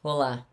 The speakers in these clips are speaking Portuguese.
Olá!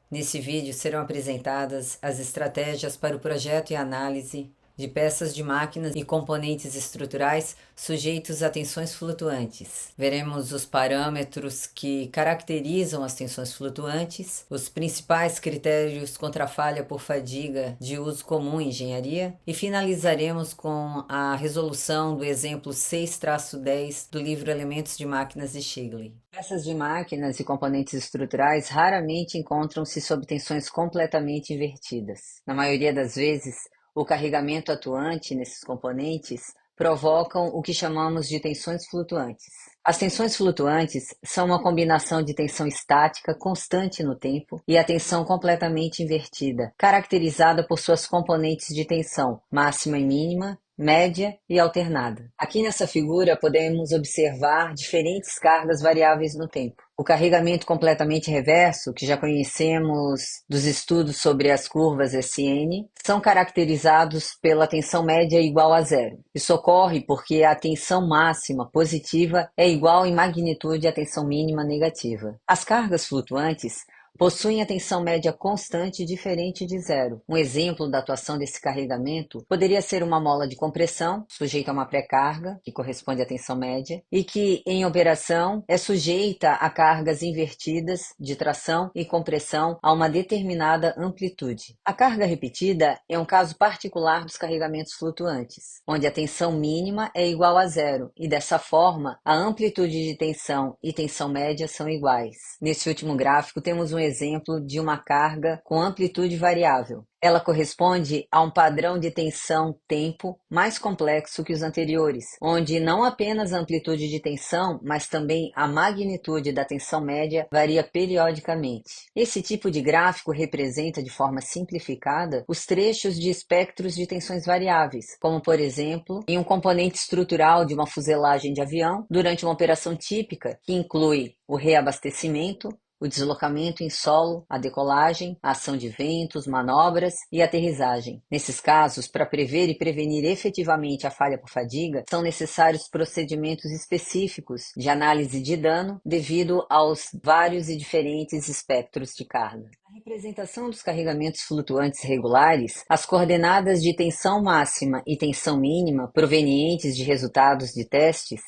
Nesse vídeo serão apresentadas as estratégias para o projeto e análise de peças de máquinas e componentes estruturais sujeitos a tensões flutuantes. Veremos os parâmetros que caracterizam as tensões flutuantes, os principais critérios contra a falha por fadiga de uso comum em engenharia e finalizaremos com a resolução do exemplo 6-10 do livro Elementos de Máquinas de Shigley. Peças de máquinas e componentes estruturais raramente encontram-se sob tensões completamente invertidas. Na maioria das vezes, o carregamento atuante nesses componentes provocam o que chamamos de tensões flutuantes. As tensões flutuantes são uma combinação de tensão estática constante no tempo e a tensão completamente invertida, caracterizada por suas componentes de tensão máxima e mínima, média e alternada. Aqui nessa figura podemos observar diferentes cargas variáveis no tempo. O carregamento completamente reverso, que já conhecemos dos estudos sobre as curvas SN, são caracterizados pela tensão média igual a zero. Isso ocorre porque a tensão máxima positiva é igual em magnitude à tensão mínima negativa. As cargas flutuantes possuem a tensão média constante diferente de zero. Um exemplo da atuação desse carregamento poderia ser uma mola de compressão, sujeita a uma pré-carga, que corresponde à tensão média, e que, em operação, é sujeita a cargas invertidas de tração e compressão a uma determinada amplitude. A carga repetida é um caso particular dos carregamentos flutuantes, onde a tensão mínima é igual a zero, e dessa forma, a amplitude de tensão e tensão média são iguais. Nesse último gráfico, temos um exemplo de uma carga com amplitude variável. Ela corresponde a um padrão de tensão-tempo mais complexo que os anteriores, onde não apenas a amplitude de tensão, mas também a magnitude da tensão média varia periodicamente. Esse tipo de gráfico representa, de forma simplificada, os trechos de espectros de tensões variáveis, como, por exemplo, em um componente estrutural de uma fuselagem de avião, durante uma operação típica, que inclui o reabastecimento, o deslocamento em solo, a decolagem, a ação de ventos, manobras e aterrissagem. Nesses casos, para prever e prevenir efetivamente a falha por fadiga, são necessários procedimentos específicos de análise de dano devido aos vários e diferentes espectros de carga. Na representação dos carregamentos flutuantes regulares, as coordenadas de tensão máxima e tensão mínima provenientes de resultados de testes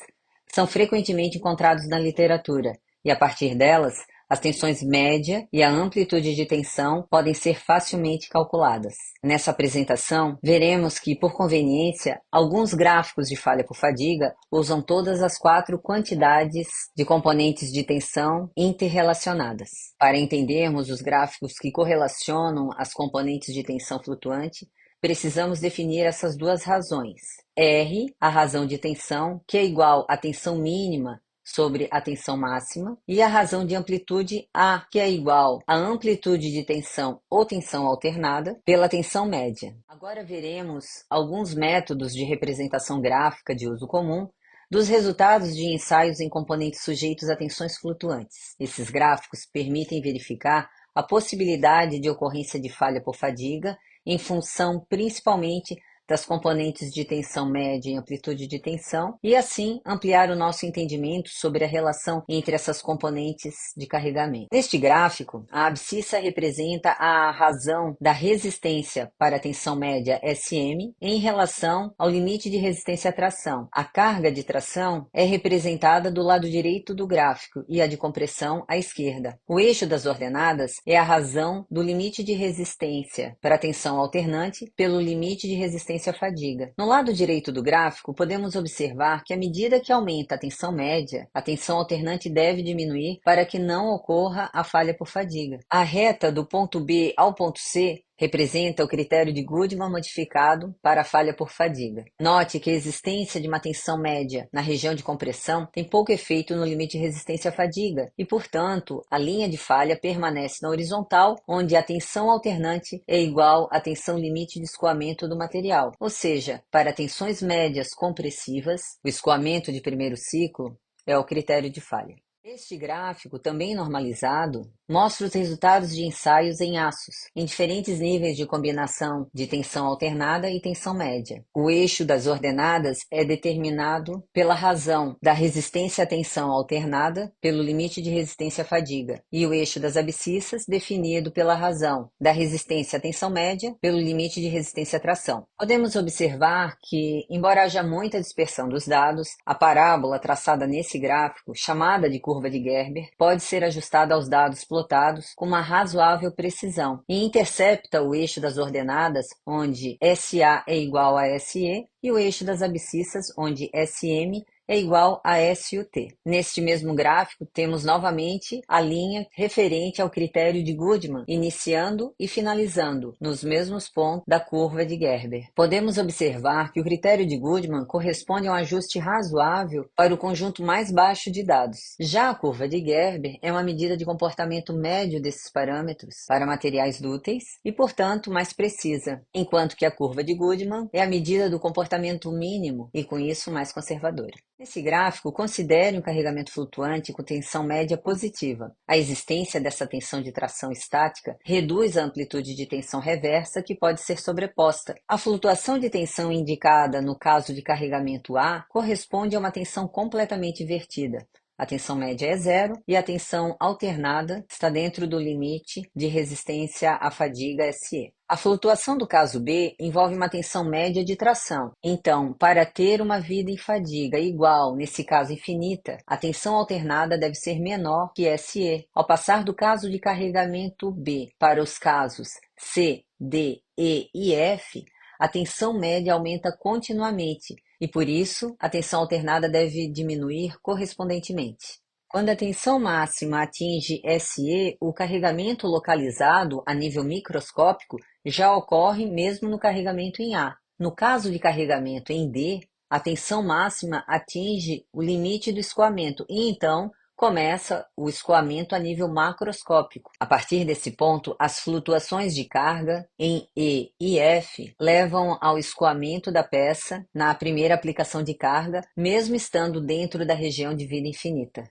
são frequentemente encontrados na literatura e, a partir delas, as tensões média e a amplitude de tensão podem ser facilmente calculadas. Nessa apresentação, veremos que, por conveniência, alguns gráficos de falha por fadiga usam todas as 4 quantidades de componentes de tensão interrelacionadas. Para entendermos os gráficos que correlacionam as componentes de tensão flutuante, precisamos definir essas duas razões. R, a razão de tensão, que é igual à tensão mínima sobre a tensão máxima, e a razão de amplitude A, que é igual à amplitude de tensão ou tensão alternada pela tensão média. Agora veremos alguns métodos de representação gráfica de uso comum dos resultados de ensaios em componentes sujeitos a tensões flutuantes. Esses gráficos permitem verificar a possibilidade de ocorrência de falha por fadiga em função principalmente das componentes de tensão média e amplitude de tensão, e assim ampliar o nosso entendimento sobre a relação entre essas componentes de carregamento. Neste gráfico, a abscissa representa a razão da resistência para a tensão média SM em relação ao limite de resistência à tração. A carga de tração é representada do lado direito do gráfico e a de compressão à esquerda. O eixo das ordenadas é a razão do limite de resistência para a tensão alternante pelo limite de resistência à fadiga. No lado direito do gráfico, podemos observar que à medida que aumenta a tensão média, a tensão alternante deve diminuir para que não ocorra a falha por fadiga. A reta do ponto B ao ponto C representa o critério de Goodman modificado para a falha por fadiga. Note que a existência de uma tensão média na região de compressão tem pouco efeito no limite de resistência à fadiga e, portanto, a linha de falha permanece na horizontal, onde a tensão alternante é igual à tensão limite de escoamento do material. Ou seja, para tensões médias compressivas, o escoamento de primeiro ciclo é o critério de falha. Este gráfico, também normalizado, mostra os resultados de ensaios em aços, em diferentes níveis de combinação de tensão alternada e tensão média. O eixo das ordenadas é determinado pela razão da resistência à tensão alternada pelo limite de resistência à fadiga, e o eixo das abscissas definido pela razão da resistência à tensão média pelo limite de resistência à tração. Podemos observar que, embora haja muita dispersão dos dados, a parábola traçada nesse gráfico, chamada de curva de Gerber, pode ser ajustada aos dados plotados com uma razoável precisão e intercepta o eixo das ordenadas, onde SA é igual a SE, e o eixo das abscissas, onde SM é igual a SUT. Neste mesmo gráfico, temos novamente a linha referente ao critério de Goodman, iniciando e finalizando nos mesmos pontos da curva de Gerber. Podemos observar que o critério de Goodman corresponde a um ajuste razoável para o conjunto mais baixo de dados. Já a curva de Gerber é uma medida de comportamento médio desses parâmetros para materiais dúteis e, portanto, mais precisa, enquanto que a curva de Goodman é a medida do comportamento mínimo e, com isso, mais conservadora. Nesse gráfico, considere um carregamento flutuante com tensão média positiva. A existência dessa tensão de tração estática reduz a amplitude de tensão reversa que pode ser sobreposta. A flutuação de tensão indicada no caso de carregamento A corresponde a uma tensão completamente invertida. A tensão média é zero e a tensão alternada está dentro do limite de resistência à fadiga SE. A flutuação do caso B envolve uma tensão média de tração. Então, para ter uma vida em fadiga igual, nesse caso infinita, a tensão alternada deve ser menor que SE. Ao passar do caso de carregamento B para os casos C, D, E e F, a tensão média aumenta continuamente e, por isso, a tensão alternada deve diminuir correspondentemente. Quando a tensão máxima atinge SE, o carregamento localizado a nível microscópico já ocorre mesmo no carregamento em A. No caso de carregamento em D, a tensão máxima atinge o limite do escoamento e, então, começa o escoamento a nível macroscópico. A partir desse ponto, as flutuações de carga em E e F levam ao escoamento da peça na primeira aplicação de carga, mesmo estando dentro da região de vida infinita.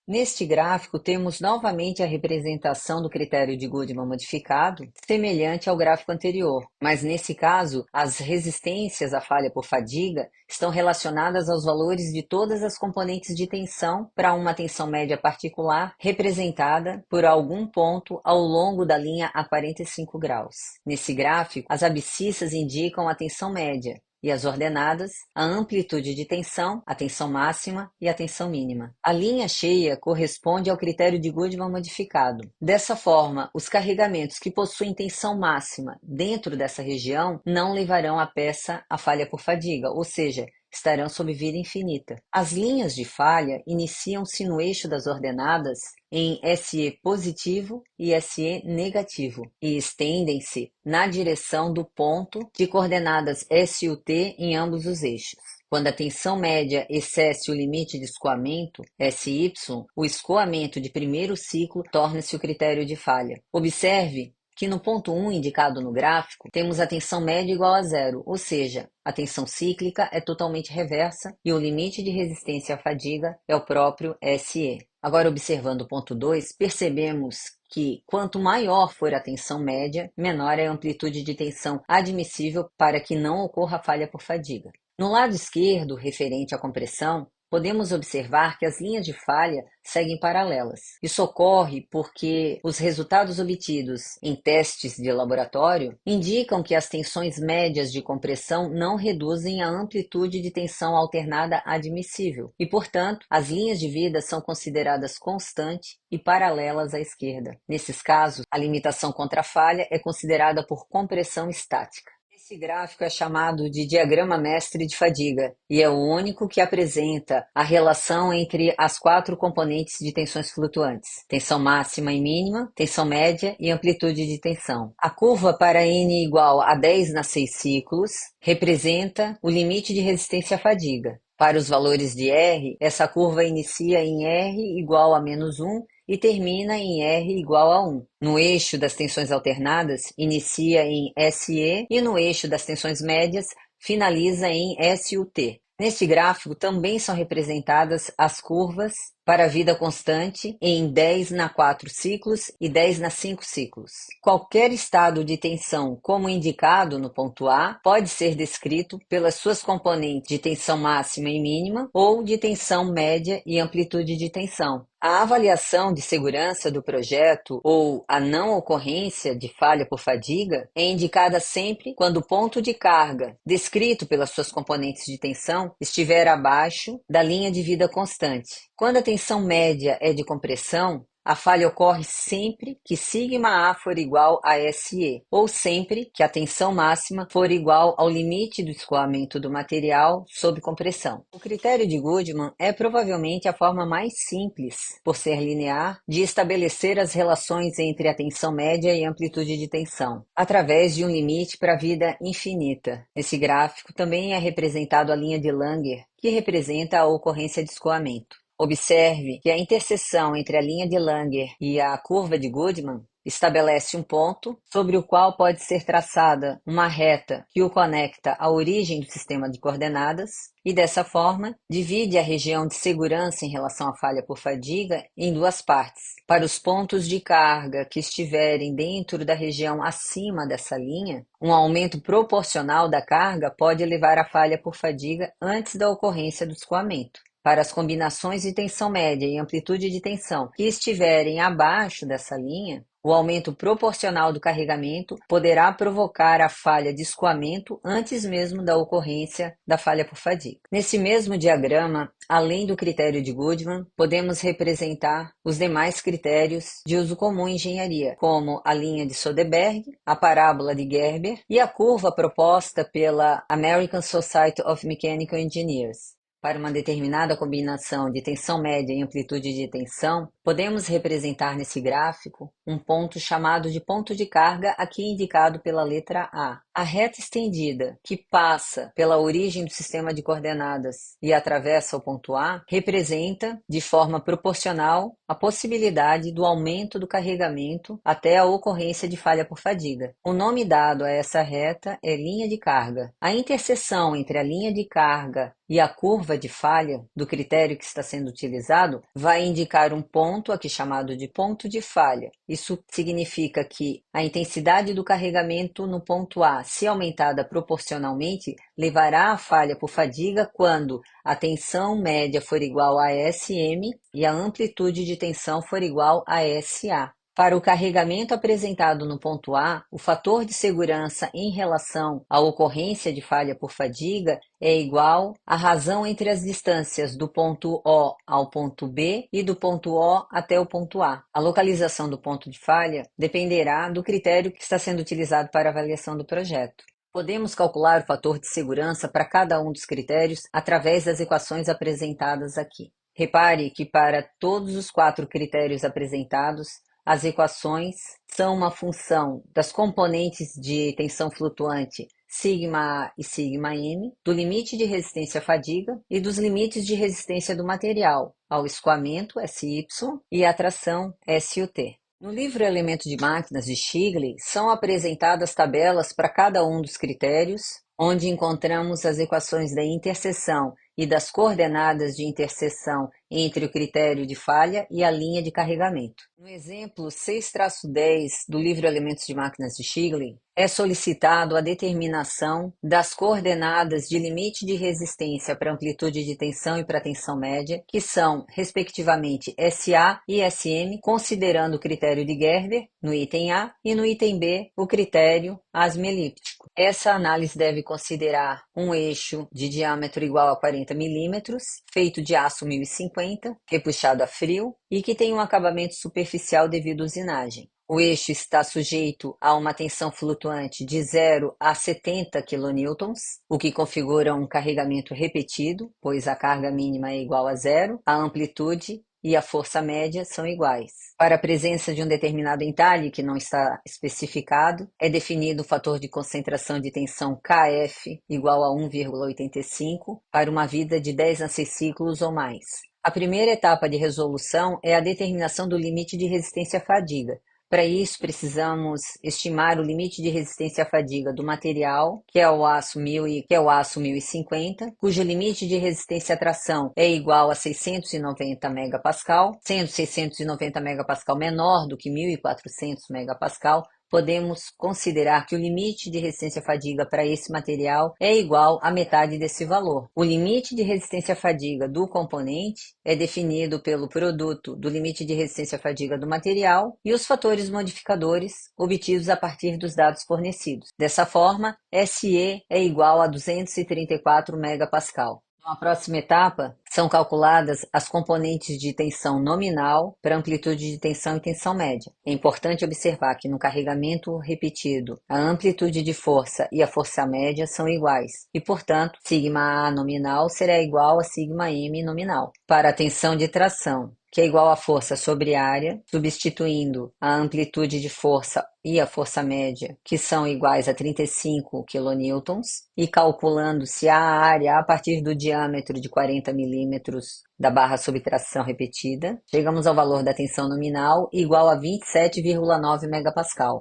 Neste gráfico, temos novamente a representação do critério de Goodman modificado, semelhante ao gráfico anterior, mas nesse caso, as resistências à falha por fadiga estão relacionadas aos valores de todas as componentes de tensão para uma tensão média particular, representada por algum ponto ao longo da linha a 45 graus. Nesse gráfico, as abscissas indicam a tensão média, e as ordenadas, a amplitude de tensão, a tensão máxima e a tensão mínima. A linha cheia corresponde ao critério de Goodman modificado. Dessa forma, os carregamentos que possuem tensão máxima dentro dessa região não levarão a peça à falha por fadiga, ou seja, estarão sob vida infinita. As linhas de falha iniciam-se no eixo das ordenadas em SE positivo e SE negativo e estendem-se na direção do ponto de coordenadas SUT em ambos os eixos. Quando a tensão média excede o limite de escoamento, SY, o escoamento de primeiro ciclo torna-se o critério de falha. Observe que no ponto 1 indicado no gráfico, temos a tensão média igual a zero, ou seja, a tensão cíclica é totalmente reversa e o limite de resistência à fadiga é o próprio SE. Agora, observando o ponto 2, percebemos que quanto maior for a tensão média, menor é a amplitude de tensão admissível para que não ocorra falha por fadiga. No lado esquerdo, referente à compressão, podemos observar que as linhas de falha seguem paralelas. Isso ocorre porque os resultados obtidos em testes de laboratório indicam que as tensões médias de compressão não reduzem a amplitude de tensão alternada admissível e, portanto, as linhas de vida são consideradas constantes e paralelas à esquerda. Nesses casos, a limitação contra a falha é considerada por compressão estática. Esse gráfico é chamado de diagrama mestre de fadiga e é o único que apresenta a relação entre as quatro componentes de tensões flutuantes: tensão máxima e mínima, tensão média e amplitude de tensão. A curva para N igual a 10 nas 6 ciclos representa o limite de resistência à fadiga. Para os valores de R, essa curva inicia em R igual a menos 1 e termina em R igual a 1. No eixo das tensões alternadas, inicia em SE e no eixo das tensões médias, finaliza em SUT. Neste gráfico também são representadas as curvas para a vida constante em 10 na 4 ciclos e 10 na 5 ciclos. Qualquer estado de tensão, como indicado no ponto A, pode ser descrito pelas suas componentes de tensão máxima e mínima ou de tensão média e amplitude de tensão. A avaliação de segurança do projeto ou a não ocorrência de falha por fadiga é indicada sempre quando o ponto de carga, descrito pelas suas componentes de tensão, estiver abaixo da linha de vida constante. Quando a tensão média é de compressão, a falha ocorre sempre que sigma A for igual a SE, ou sempre que a tensão máxima for igual ao limite do escoamento do material sob compressão. O critério de Goodman é provavelmente a forma mais simples, por ser linear, de estabelecer as relações entre a tensão média e a amplitude de tensão, através de um limite para a vida infinita. Nesse gráfico também é representado a linha de Langer, que representa a ocorrência de escoamento. Observe que a interseção entre a linha de Langer e a curva de Goodman estabelece um ponto sobre o qual pode ser traçada uma reta que o conecta à origem do sistema de coordenadas e, dessa forma, divide a região de segurança em relação à falha por fadiga em duas partes. Para os pontos de carga que estiverem dentro da região acima dessa linha, um aumento proporcional da carga pode levar à falha por fadiga antes da ocorrência do escoamento. Para as combinações de tensão média e amplitude de tensão que estiverem abaixo dessa linha, o aumento proporcional do carregamento poderá provocar a falha de escoamento antes mesmo da ocorrência da falha por fadiga. Nesse mesmo diagrama, além do critério de Goodman, podemos representar os demais critérios de uso comum em engenharia, como a linha de Soderberg, a parábola de Gerber e a curva proposta pela American Society of Mechanical Engineers. Para uma determinada combinação de tensão média e amplitude de tensão, podemos representar nesse gráfico um ponto chamado de ponto de carga, aqui indicado pela letra A. A reta estendida, que passa pela origem do sistema de coordenadas e atravessa o ponto A, representa, de forma proporcional, a possibilidade do aumento do carregamento até a ocorrência de falha por fadiga. O nome dado a essa reta é linha de carga. A interseção entre a linha de carga e a curva de falha do critério que está sendo utilizado vai indicar um ponto, aqui chamado de ponto de falha. Isso significa que a intensidade do carregamento no ponto A, se aumentada proporcionalmente, levará à falha por fadiga quando a tensão média for igual a SM e a amplitude de tensão for igual a SA. Para o carregamento apresentado no ponto A, o fator de segurança em relação à ocorrência de falha por fadiga é igual à razão entre as distâncias do ponto O ao ponto B e do ponto O até o ponto A. A localização do ponto de falha dependerá do critério que está sendo utilizado para a avaliação do projeto. Podemos calcular o fator de segurança para cada um dos critérios através das equações apresentadas aqui. Repare que para todos os 4 critérios apresentados, as equações são uma função das componentes de tensão flutuante sigma A e sigma M, do limite de resistência à fadiga e dos limites de resistência do material ao escoamento, SY, e à tração, SUT. No livro Elementos de Máquinas de Shigley, são apresentadas tabelas para cada um dos critérios, onde encontramos as equações da interseção e das coordenadas de interseção entre o critério de falha e a linha de carregamento. No exemplo 6-10 do livro Elementos de Máquinas de Shigley, é solicitado a determinação das coordenadas de limite de resistência para amplitude de tensão e para tensão média, que são, respectivamente, SA e SM, considerando o critério de Gerber no item A e no item B o critério asmelíptico. Essa análise deve considerar um eixo de diâmetro igual a 40 milímetros, feito de aço 1050, repuxado a frio e que tem um acabamento superficial devido à usinagem. O eixo está sujeito a uma tensão flutuante de 0 a 70 kN, o que configura um carregamento repetido, pois a carga mínima é igual a zero, a amplitude e a força média são iguais. Para a presença de um determinado entalhe que não está especificado, é definido o fator de concentração de tensão Kf igual a 1,85 para uma vida de 10 a 6 ciclos ou mais. A primeira etapa de resolução é a determinação do limite de resistência à fadiga, Para isso, precisamos estimar o limite de resistência à fadiga do material, que é o aço 1050, cujo limite de resistência à tração é igual a 690 megapascal, sendo 690 megapascal menor do que 1400 megapascal. Podemos considerar que o limite de resistência à fadiga para esse material é igual à metade desse valor. O limite de resistência à fadiga do componente é definido pelo produto do limite de resistência à fadiga do material e os fatores modificadores obtidos a partir dos dados fornecidos. Dessa forma, SE é igual a 234 megapascal. Na próxima etapa, são calculadas as componentes de tensão nominal para amplitude de tensão e tensão média. É importante observar que no carregamento repetido, a amplitude de força e a força média são iguais e, portanto, sigma A nominal será igual a sigma M nominal. Para a tensão de tração, que é igual a força sobre área, substituindo a amplitude de força e a força média, que são iguais a 35 kN, e calculando-se a área a partir do diâmetro de 40 milímetros da barra sob tração repetida, chegamos ao valor da tensão nominal igual a 27,9 megapascal.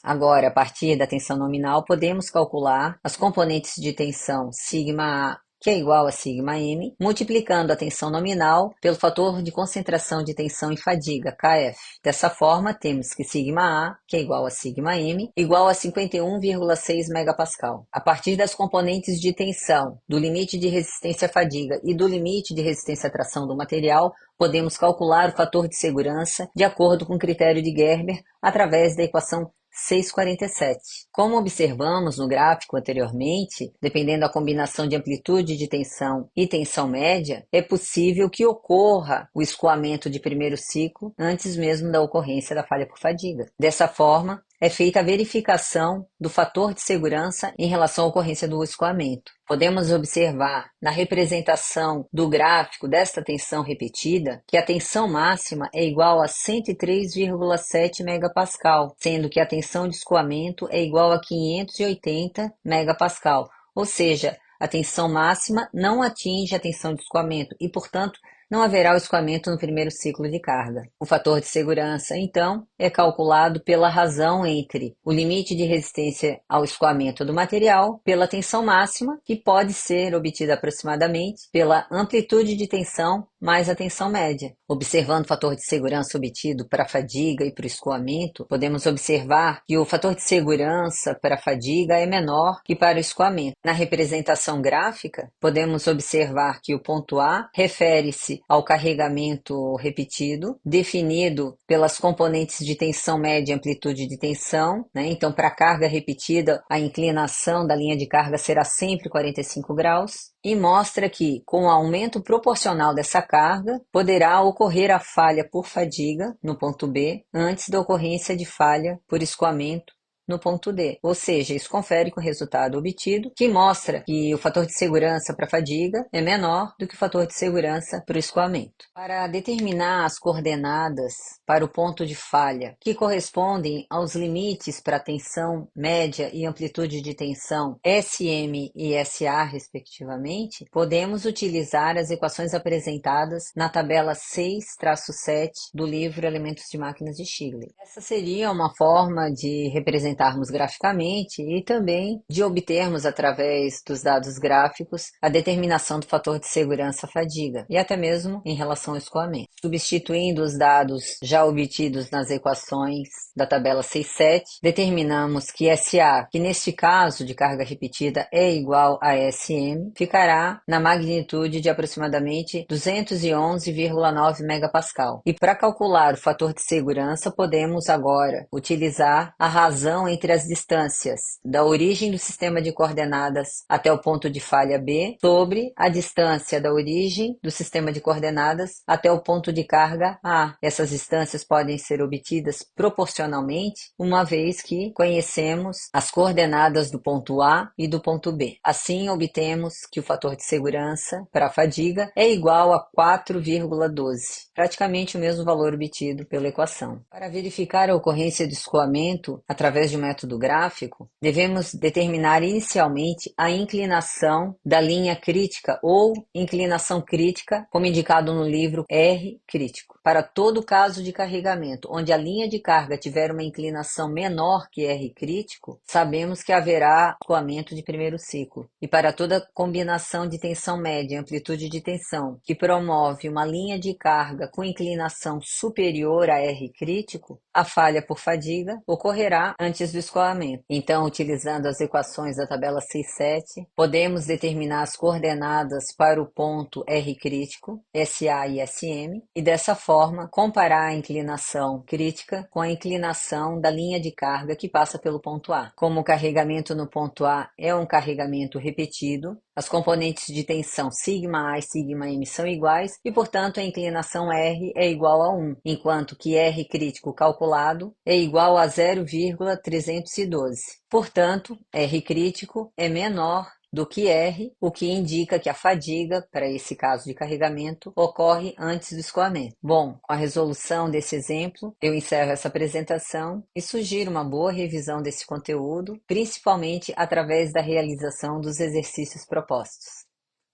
Agora, a partir da tensão nominal, podemos calcular as componentes de tensão sigma A, que é igual a sigma M, multiplicando a tensão nominal pelo fator de concentração de tensão e fadiga, KF. Dessa forma, temos que sigma A, que é igual a sigma M, igual a 51,6 megapascal. A partir das componentes de tensão, do limite de resistência à fadiga e do limite de resistência à tração do material, podemos calcular o fator de segurança de acordo com o critério de Gerber através da equação 647. Como observamos no gráfico anteriormente, dependendo da combinação de amplitude de tensão e tensão média, é possível que ocorra o escoamento de primeiro ciclo antes mesmo da ocorrência da falha por fadiga. Dessa forma, é feita a verificação do fator de segurança em relação à ocorrência do escoamento. Podemos observar na representação do gráfico desta tensão repetida que a tensão máxima é igual a 103,7 megapascal, sendo que a tensão de escoamento é igual a 580 megapascal, ou seja, a tensão máxima não atinge a tensão de escoamento e, portanto, não haverá o escoamento no primeiro ciclo de carga. O fator de segurança, então, é calculado pela razão entre o limite de resistência ao escoamento do material, pela tensão máxima, que pode ser obtida aproximadamente pela amplitude de tensão mais a tensão média. Observando o fator de segurança obtido para a fadiga e para o escoamento, podemos observar que o fator de segurança para a fadiga é menor que para o escoamento. Na representação gráfica, podemos observar que o ponto A refere-se ao carregamento repetido, definido pelas componentes de tensão média e amplitude de tensão, né? Então, para a carga repetida, a inclinação da linha de carga será sempre 45 graus, e mostra que, com o aumento proporcional dessa carga, poderá ocorrer a falha por fadiga, no ponto B, antes da ocorrência de falha por escoamento, no ponto D. Ou seja, isso confere com o resultado obtido, que mostra que o fator de segurança para a fadiga é menor do que o fator de segurança para o escoamento. Para determinar as coordenadas para o ponto de falha, que correspondem aos limites para a tensão média e amplitude de tensão SM e SA, respectivamente, podemos utilizar as equações apresentadas na tabela 6-7 do livro Elementos de Máquinas de Stigler. Essa seria uma forma de representarmos graficamente e também de obtermos, através dos dados gráficos, a determinação do fator de segurança fadiga e até mesmo em relação ao escoamento. Substituindo os dados já obtidos nas equações da tabela 6.7, determinamos que SA, que neste caso de carga repetida é igual a SM, ficará na magnitude de aproximadamente 211,9 megapascal. E para calcular o fator de segurança, podemos agora utilizar a razão entre as distâncias da origem do sistema de coordenadas até o ponto de falha B sobre a distância da origem do sistema de coordenadas até o ponto de carga A. Essas distâncias podem ser obtidas proporcionalmente, uma vez que conhecemos as coordenadas do ponto A e do ponto B. Assim, obtemos que o fator de segurança para a fadiga é igual a 4,12, praticamente o mesmo valor obtido pela equação. Para verificar a ocorrência de escoamento através de um método gráfico, devemos determinar inicialmente a inclinação da linha crítica ou inclinação crítica, como indicado no livro R crítico. Para todo caso de carregamento onde a linha de carga tiver uma inclinação menor que R crítico, sabemos que haverá escoamento de primeiro ciclo. E para toda combinação de tensão média e amplitude de tensão que promove uma linha de carga com inclinação superior a R crítico, a falha por fadiga ocorrerá antes do escoamento. Então, utilizando as equações da tabela 6.7, podemos determinar as coordenadas para o ponto R crítico, SA e SM, e dessa forma comparar a inclinação crítica com a inclinação da linha de carga que passa pelo ponto A. Como o carregamento no ponto A é um carregamento repetido, as componentes de tensão σA e σm são iguais e, portanto, a inclinação R é igual a 1, enquanto que R crítico calculado é igual a 0,312. Portanto, R crítico é menor do que R, o que indica que a fadiga, para esse caso de carregamento, ocorre antes do escoamento. Bom, com a resolução desse exemplo, eu encerro essa apresentação e sugiro uma boa revisão desse conteúdo, principalmente através da realização dos exercícios propostos.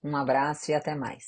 Um abraço e até mais.